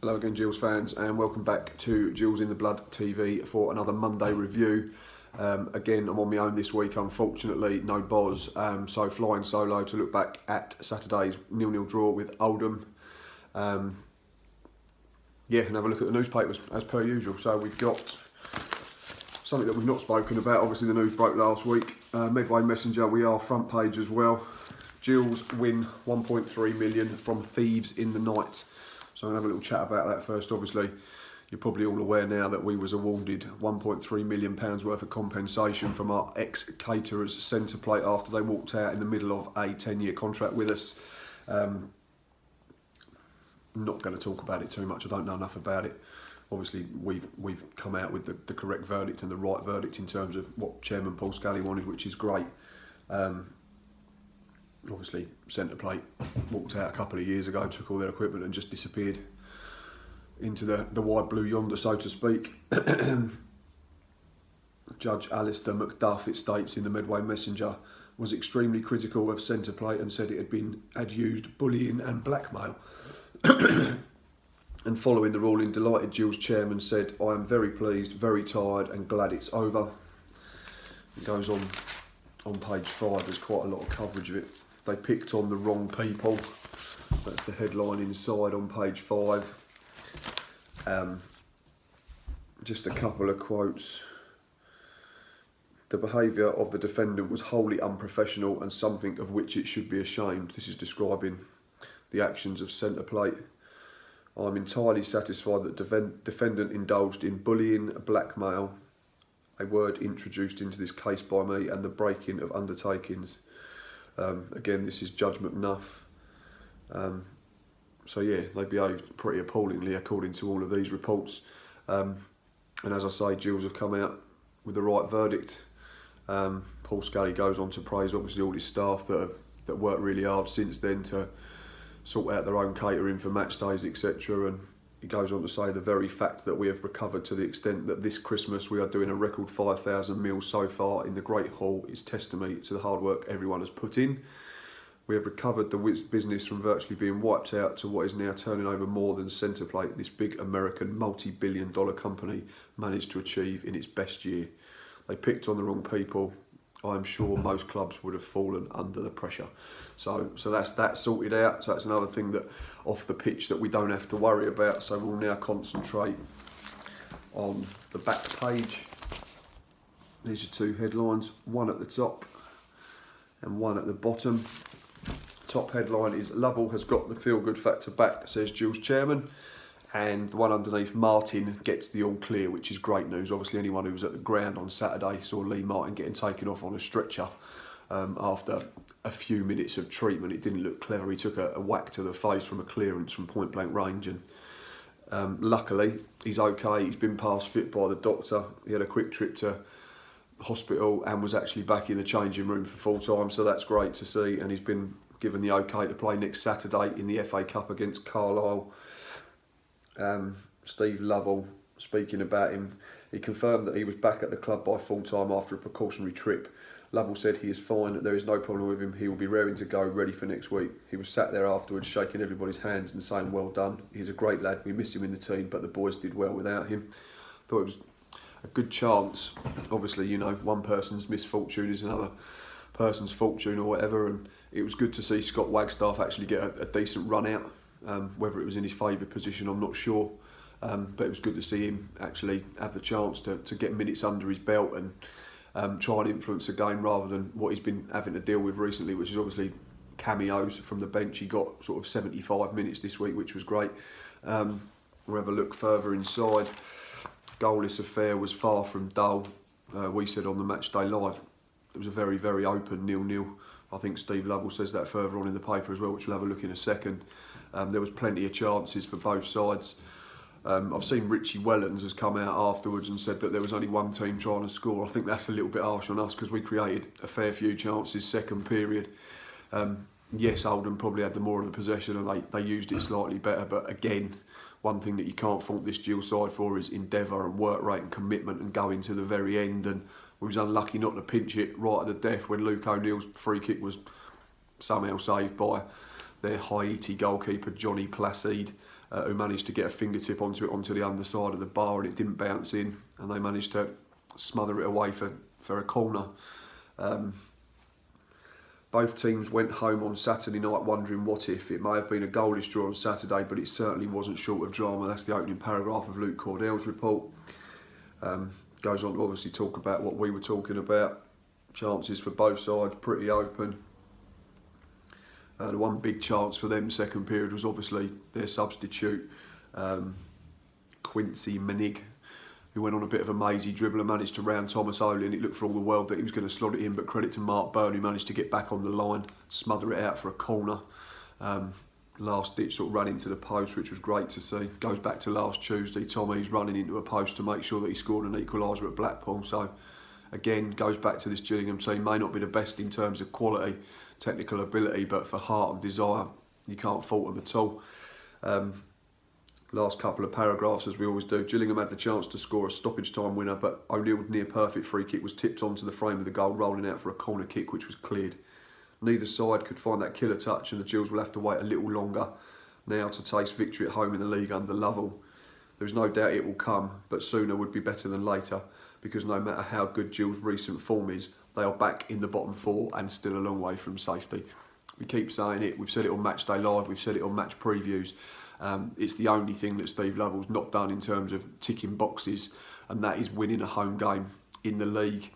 Hello again, Gills fans, and welcome back to Gills in the Blood TV for another Monday review. Again, I'm on my own this week, unfortunately, no Boz, so flying solo to look back at Saturday's 0-0 draw with Oldham. And have a look at the newspapers as per usual. So we've got something that we've not spoken about. Obviously, the news broke last week. Medway Messenger, we are front page as well. Gills win 1.3 million from thieves in the night. So I'm going to have a little chat about that first. Obviously, you're probably all aware now that we was awarded £1.3 million worth of compensation from our ex-caterers centre plate after they walked out in the middle of a 10-year contract with us. I'm not going to talk about it too much. I don't know enough about it. Obviously, we've come out with the correct verdict and the right verdict in terms of what Chairman Paul Scally wanted, which is great. Obviously, centre plate walked out a couple of years ago, took all their equipment and just disappeared into the wide blue yonder, so to speak. Judge Alistair Macduff, it states in the Medway Messenger, was extremely critical of centre plate and said it had used bullying and blackmail. And following the ruling, delighted Gills chairman said, "I am very pleased, very tired and glad it's over." It goes on page 5, there's quite a lot of coverage of it. They picked on the wrong people. That's the headline inside on page 5. Just a couple of quotes. The behaviour of the defendant was wholly unprofessional and something of which it should be ashamed. This is describing the actions of centre plate. I'm entirely satisfied that the defendant indulged in bullying, blackmail, a word introduced into this case by me, and the breaking of undertakings. Again, this is Judge McNuff. So yeah, they behaved pretty appallingly according to all of these reports. And as I say, Gills have come out with the right verdict. Paul Scally goes on to praise obviously all his staff that worked really hard since then to sort out their own catering for match days, etc. And he goes on to say the very fact that we have recovered to the extent that this Christmas we are doing a record 5,000 meals so far in the Great Hall is testimony to the hard work everyone has put in. We have recovered the business from virtually being wiped out to what is now turning over more than centre plate this big American multi-billion-dollar company managed to achieve in its best year. They picked on the wrong people. I'm sure most clubs would have fallen under the pressure. So that's that sorted out. So that's another thing that off the pitch that we don't have to worry about. So we'll now concentrate on the back page. These are two headlines, one at the top and one at the bottom. Top headline is Lovell has got the feel-good factor back, says Gills chairman. And the one underneath, Martin gets the all clear, which is great news. Obviously, anyone who was at the ground on Saturday saw Lee Martin getting taken off on a stretcher after a few minutes of treatment. It didn't look clever. He took a whack to the face from a clearance from point blank range. And luckily, he's okay. He's been passed fit by the doctor. He had a quick trip to hospital and was actually back in the changing room for full time. So that's great to see. And he's been given the okay to play next Saturday in the FA Cup against Carlisle. Steve Lovell, speaking about him, he confirmed that he was back at the club by full time after a precautionary trip. Lovell said he is fine, there is no problem with him, he will be raring to go, ready for next week. He was sat there afterwards shaking everybody's hands and saying well done. He's a great lad, we miss him in the team, but the boys did well without him. Thought it was a good chance. Obviously, you know, one person's misfortune is another person's fortune or whatever, and it was good to see Scott Wagstaff actually get a decent run out. Whether it was in his favoured position, I'm not sure. But it was good to see him actually have the chance to get minutes under his belt and try and influence the game rather than what he's been having to deal with recently, which is obviously cameos from the bench. He got sort of 75 minutes this week, which was great. We'll have a look further inside. Goalless affair was far from dull. We said on the Matchday Live, it was a very, very open 0-0. I think Steve Lovell says that further on in the paper as well, which we'll have a look in a second. There was plenty of chances for both sides. I've seen Richie Wellens has come out afterwards and said that there was only one team trying to score. I think that's a little bit harsh on us because we created a fair few chances second period. Yes, Oldham probably had the more of the possession and they used it slightly better, but again, one thing that you can't fault this Gills side for is endeavour and work rate and commitment and going to the very end. And we was unlucky not to pinch it right at the death when Luke O'Neill's free kick was somehow saved by their Haiti goalkeeper Johnny Placide, who managed to get a fingertip onto it onto the underside of the bar, and it didn't bounce in, and they managed to smother it away for a corner. Both teams went home on Saturday night wondering what if. It may have been a goalless draw on Saturday, but it certainly wasn't short of drama. That's the opening paragraph of Luke Cordell's report. Goes on to obviously talk about what we were talking about. Chances for both sides, pretty open. The one big chance for them second period was obviously their substitute, Quincy Menig, who went on a bit of a mazy dribble and managed to round Thomas Oley, and it looked for all the world that he was going to slot it in, but credit to Mark Byrne, who managed to get back on the line, smother it out for a corner. Last ditch sort of ran into the post, which was great to see. Goes back to last Tuesday, Tommy's running into a post to make sure that he scored an equaliser at Blackpool. So again, goes back to this Gillingham team, may not be the best in terms of quality, technical ability, but for heart and desire, you can't fault them at all. Last couple of paragraphs, as we always do. Gillingham had the chance to score a stoppage time winner, but O'Neill's near perfect free kick was tipped onto the frame of the goal, rolling out for a corner kick, which was cleared. Neither side could find that killer touch, and the Gills will have to wait a little longer now to taste victory at home in the league under Lovell. There is no doubt it will come, but sooner would be better than later, because no matter how good Gills' recent form is, they are back in the bottom four and still a long way from safety. We keep saying it, we've said it on Match Day Live, we've said it on match previews. It's the only thing that Steve Lovell's not done in terms of ticking boxes, and that is winning a home game in the league.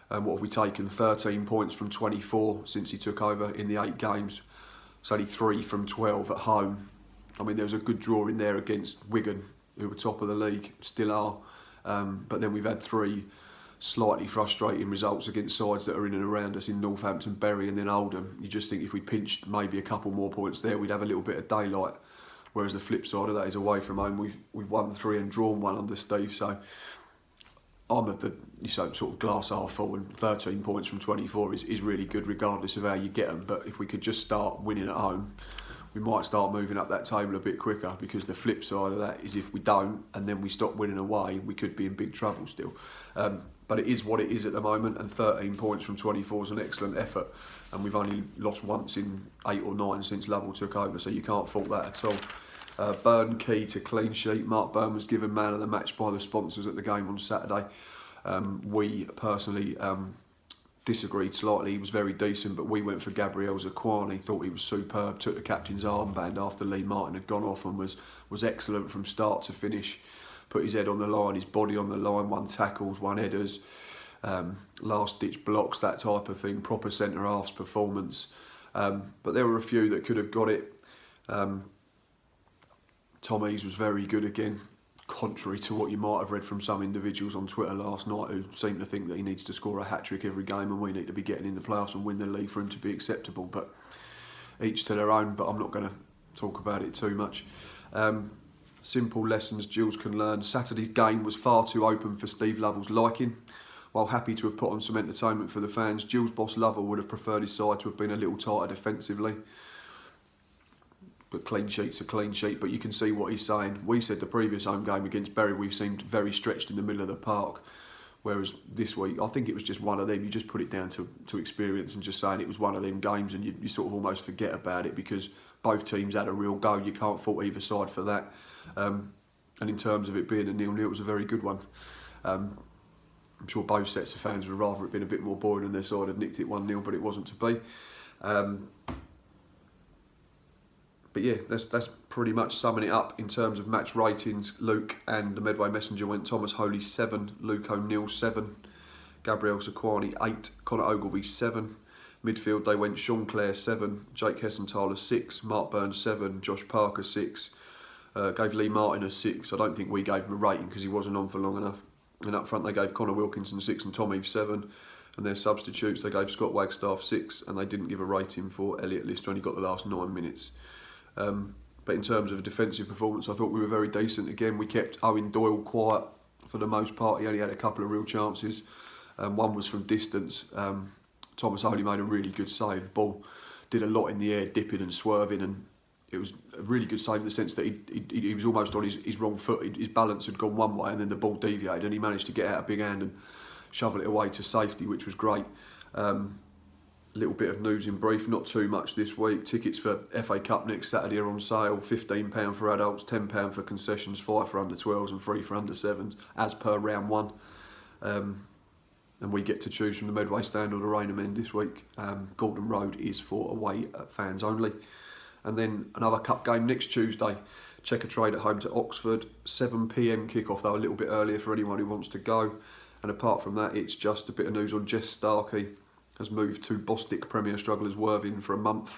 What have we taken? 13 points from 24 since he took over in the 8 games. It's only 3 from 12 at home. I mean, there was a good draw in there against Wigan, who were top of the league, still are. But then we've had 3 slightly frustrating results against sides that are in and around us in Northampton, Bury and then Oldham. You just think if we pinched maybe a couple more points there, we'd have a little bit of daylight. Whereas the flip side of that is away from home, we've won 3 and drawn 1 under Steve. So I'm at the sort of glass half full, and 13 points from 24 is really good regardless of how you get them. But if we could just start winning at home, we might start moving up that table a bit quicker, because the flip side of that is if we don't and then we stop winning away, we could be in big trouble still. But it is what it is at the moment, and 13 points from 24 is an excellent effort, and we've only lost once in 8 or 9 since Lovell took over, so you can't fault that at all. Byrne key to clean sheet. Mark Byrne was given man of the match by the sponsors at the game on Saturday. We personally disagreed slightly. He was very decent, but we went for Gabriel Zakuani. Thought he was superb. Took the captain's armband after Lee Martin had gone off, and was excellent from start to finish. Put his head on the line, his body on the line, 1 tackles, 1 headers, last ditch blocks, that type of thing. Proper centre half's performance. But there were a few that could have got it. Tommy's was very good again, contrary to what you might have read from some individuals on Twitter last night who seem to think that he needs to score a hat-trick every game and we need to be getting in the playoffs and win the league for him to be acceptable. But each to their own, but I'm not going to talk about it too much. Simple lessons Gills can learn. Saturday's game was far too open for Steve Lovell's liking. While happy to have put on some entertainment for the fans, Gills boss Lovell would have preferred his side to have been a little tighter defensively. But clean sheet's a clean sheet, but you can see what he's saying. We said the previous home game against Bury, we seemed very stretched in the middle of the park. Whereas this week, I think it was just one of them. You just put it down to experience and just saying it was one of them games, and you sort of almost forget about it because both teams had a real go. You can't fault either side for that. And in terms of it being a 0-0, it was a very good one. I'm sure both sets of fans would rather it been a bit more boring and their side had nicked it 1-0, but it wasn't to be. But yeah, that's pretty much summing it up in terms of match ratings. Luke and the Medway Messenger went Thomas Holy 7, Luke O'Neill 7, Gabriel Zakuani 8, Connor Ogilvie 7. Midfield they went Sean Clare 7, Jake Hessenthaler 6, Mark Burns 7, Josh Parker 6. Gave Lee Martin a 6. I don't think we gave him a rating because he wasn't on for long enough. And up front they gave Connor Wilkinson 6 and Tom Eve 7. And their substitutes they gave Scott Wagstaff 6, and they didn't give a rating for Elliot List, who only got the last 9 minutes. But in terms of a defensive performance, I thought we were very decent. Again, we kept Owen Doyle quiet for the most part. He only had a couple of real chances. One was from distance. Thomas only made a really good save. The ball did a lot in the air, dipping and swerving, and it was a really good save in the sense that he was almost on his wrong foot. His balance had gone one way and then the ball deviated, and he managed to get out a big hand and shovel it away to safety, which was great. little bit of news in brief, not too much this week. Tickets for FA Cup next Saturday are on sale, £15 for adults, £10 for concessions, 5 for under 12s and 3 for under 7s, as per round 1. And we get to choose from the Medway stand or the Rainham end this week. Gordon Road is for away fans only. And then another cup game next Tuesday. Checker Trade at home to Oxford, 7 PM kickoff, though a little bit earlier for anyone who wants to go. And apart from that, it's just a bit of news on Jess Starkey. Has moved to Bostik Premier Strugglers Worthing for a month.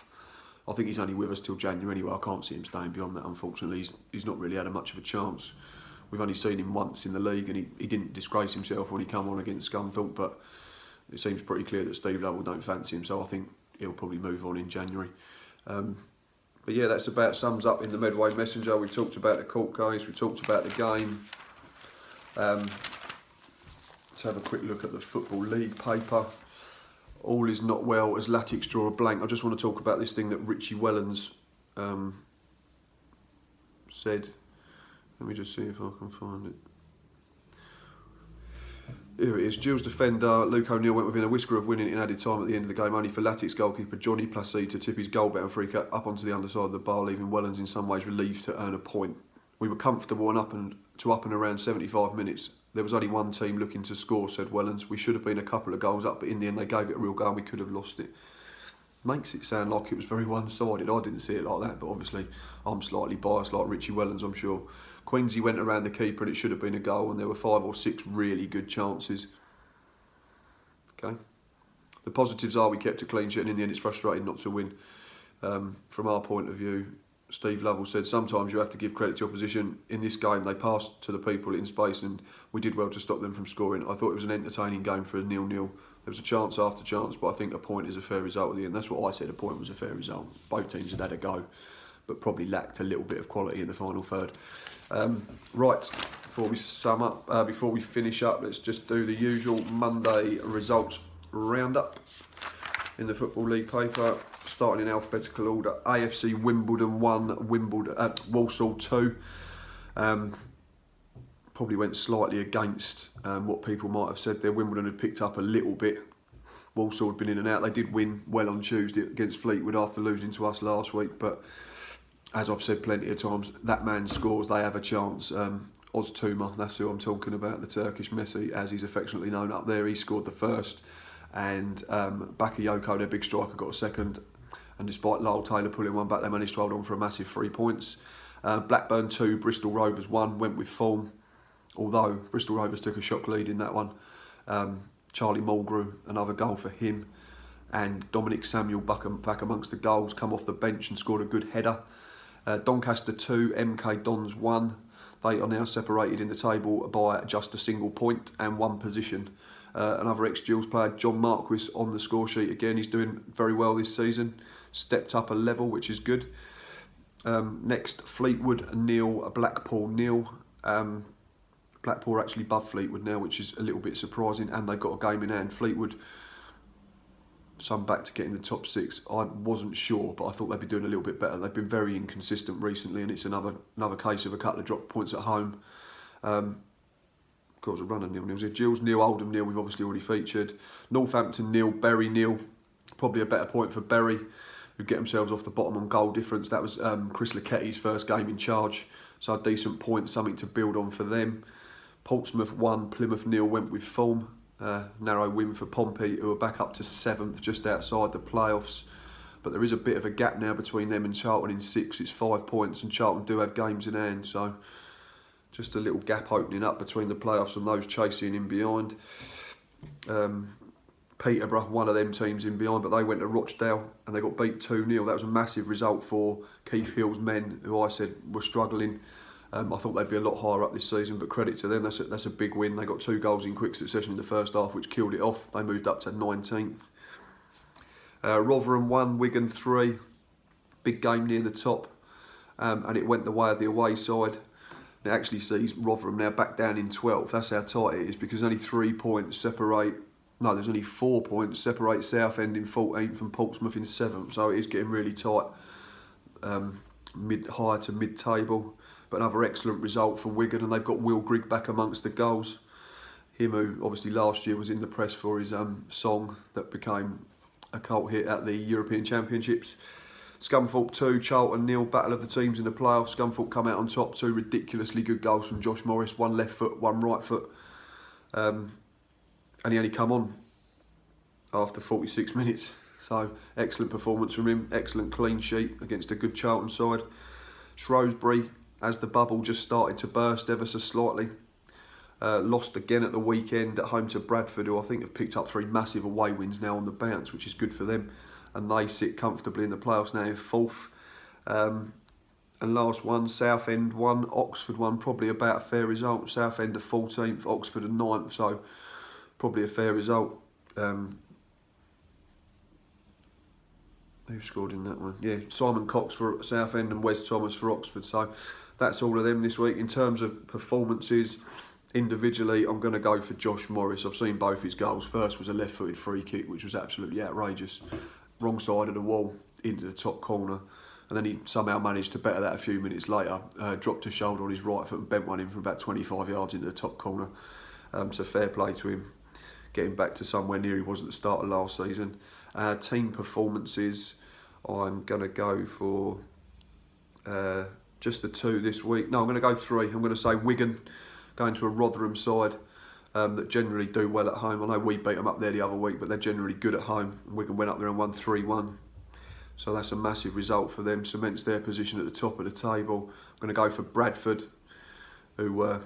I think he's only with us till January anyway. I can't see him staying beyond that, unfortunately. He's not really had much of a chance. We've only seen him once in the league, and he didn't disgrace himself when he came on against Scunthorpe, but it seems pretty clear that Steve Lovell don't fancy him, so I think he'll probably move on in January. But yeah, that's about sums up in the Medway Messenger. We've talked about the court case, we've talked about the game. Let's have a quick look at the Football League paper. All is not well as Latics draw a blank. I just want to talk about this thing that Richie Wellens said. Let me just see if I can find it. Here it is. Gilles defender Luke O'Neill went within a whisker of winning in added time at the end of the game, only for Latics goalkeeper Johnny Placide to tip his goal-bound free kick up onto the underside of the bar, leaving Wellens in some ways relieved to earn a point. We were comfortable and up and around 75 minutes. There was only one team looking to score, said Wellens. We should have been a couple of goals up, but in the end they gave it a real go and we could have lost it. Makes it sound like it was very one-sided. I didn't see it like that, but obviously I'm slightly biased like Richie Wellens, I'm sure. Queensy went around the keeper and it should have been a goal, and there were 5 or 6 really good chances. Okay. The positives are we kept a clean sheet, and in the end it's frustrating not to win. From our point of view, Steve Lovell said sometimes you have to give credit to opposition. In this game they passed to the people in space and we did well to stop them from scoring. I thought it was an entertaining game for a 0-0. There was a chance after chance, but I think a point is a fair result at the end. That's what I said, a point was a fair result. Both teams had a go, but probably lacked a little bit of quality in the final third. Right, before we sum up, before we finish up, let's just do the usual Monday results roundup in the Football League paper. Starting in alphabetical order, AFC Wimbledon 1, Walsall 2. Probably went slightly against what people might have said there. Wimbledon had picked up a little bit. Walsall had been in and out. They did win well on Tuesday against Fleetwood after losing to us last week, but as I've said plenty of times, that man scores, they have a chance. Oztuma, that's who I'm talking about, the Turkish Messi, as he's affectionately known up there. He scored the first, and Bakayoko, their big striker, got a second. And despite Lyle Taylor pulling one back, they managed to hold on for a massive 3 points. Blackburn 2, Bristol Rovers 1, went with form. Although Bristol Rovers took a shock lead in that one. Charlie Mulgrew, another goal for him. And Dominic Samuel back amongst the goals, come off the bench and scored a good header. Doncaster 2, MK Dons 1. They are now separated in the table by just a single point and 1 position. Another ex-Gills player, John Marquis, on the score sheet again. He's doing very well this season. Stepped up a level, which is good. Next, Fleetwood 0, Blackpool 0. Blackpool are actually above Fleetwood now, which is a little bit surprising, and they've got a game in hand. Fleetwood, some back to get in the top 6. I wasn't sure, but I thought they'd be doing a little bit better. They've been very inconsistent recently, and it's another case of a couple of drop points at home. Of course, a run of 0-0s here. Gills 0, Oldham 0, we've obviously already featured. Northampton 0, Bury 0. Probably a better point for Bury, who get themselves off the bottom on goal difference. That was Chris Leketti's first game in charge, so a decent point, something to build on for them. Portsmouth 1, Plymouth 0, went with form. Narrow win for Pompey, who are back up to 7th, just outside the playoffs. But there is a bit of a gap now between them and Charlton in 6th. It's 5 points, and Charlton do have games in hand, so just a little gap opening up between the playoffs and those chasing in behind. Peterborough, one of them teams in behind, but they went to Rochdale and they got beat 2-0. That was a massive result for Keith Hill's men, who I said were struggling. I thought they'd be a lot higher up this season, but credit to them, that's a big win. They got 2 goals in quick succession in the first half, which killed it off. They moved up to 19th. Rotherham 1, Wigan 3. Big game near the top, and it went the way of the away side. It actually sees Rotherham now back down in 12th. That's how tight it is, because only 3 points separate. No, there's only 4 points separate Southend in 14th and Portsmouth in 7th. So it is getting really tight, higher to mid-table. But another excellent result for Wigan, and they've got Will Grigg back amongst the goals. Him who obviously last year was in the press for his song that became a cult hit at the European Championships. Scunthorpe 2, Charlton 0, battle of the teams in the playoffs. Scunthorpe come out on top, 2 ridiculously good goals from Josh Morris, 1 left foot, 1 right foot. And he only come on after 46 minutes. So excellent performance from him, excellent clean sheet against a good Charlton side. Shrewsbury, as the bubble just started to burst ever so slightly, lost again at the weekend at home to Bradford, who I think have picked up 3 massive away wins now on the bounce, which is good for them. And they sit comfortably in the playoffs now in 4th. And last one, Southend 1, Oxford 1, probably about a fair result. Southend are 14th, Oxford are 9th, so probably a fair result. Who scored in that one? Yeah, Simon Cox for Southend and Wes Thomas for Oxford. So that's all of them this week. In terms of performances, individually, I'm going to go for Josh Morris. I've seen both his goals. First was a left-footed free kick, which was absolutely outrageous. Wrong side of the wall, into the top corner. And then he somehow managed to better that a few minutes later. Dropped a shoulder on his right foot and bent one in from about 25 yards into the top corner. So fair play to him, getting back to somewhere near he was at the start of last season. Team performances, I'm going to go for just the 2 this week. No, I'm going to go 3. I'm going to say Wigan, going to a Rotherham side that generally do well at home. I know we beat them up there the other week, but they're generally good at home. Wigan went up there and won 3-1. So that's a massive result for them, cements their position at the top of the table. I'm going to go for Bradford, who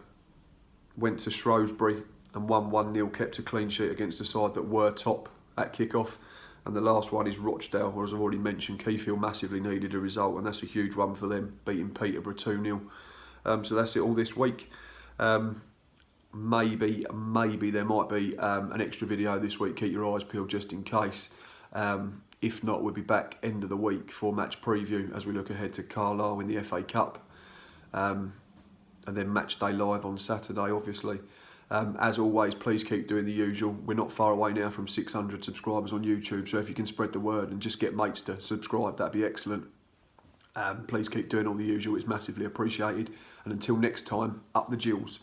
went to Shrewsbury and won 1-0, kept a clean sheet against a side that were top at kick-off. And the last one is Rochdale, where, as I've already mentioned, Keithfield massively needed a result, and that's a huge one for them, beating Peterborough 2-0. So that's it all this week. Maybe there might be an extra video this week. Keep your eyes peeled just in case. If not, we'll be back end of the week for match preview as we look ahead to Carlisle in the FA Cup. And then match day live on Saturday, obviously. As always, please keep doing the usual. We're not far away now from 600 subscribers on YouTube, so if you can spread the word and just get mates to subscribe, that'd be excellent. Please keep doing all the usual, it's massively appreciated. And until next time, up the Gills.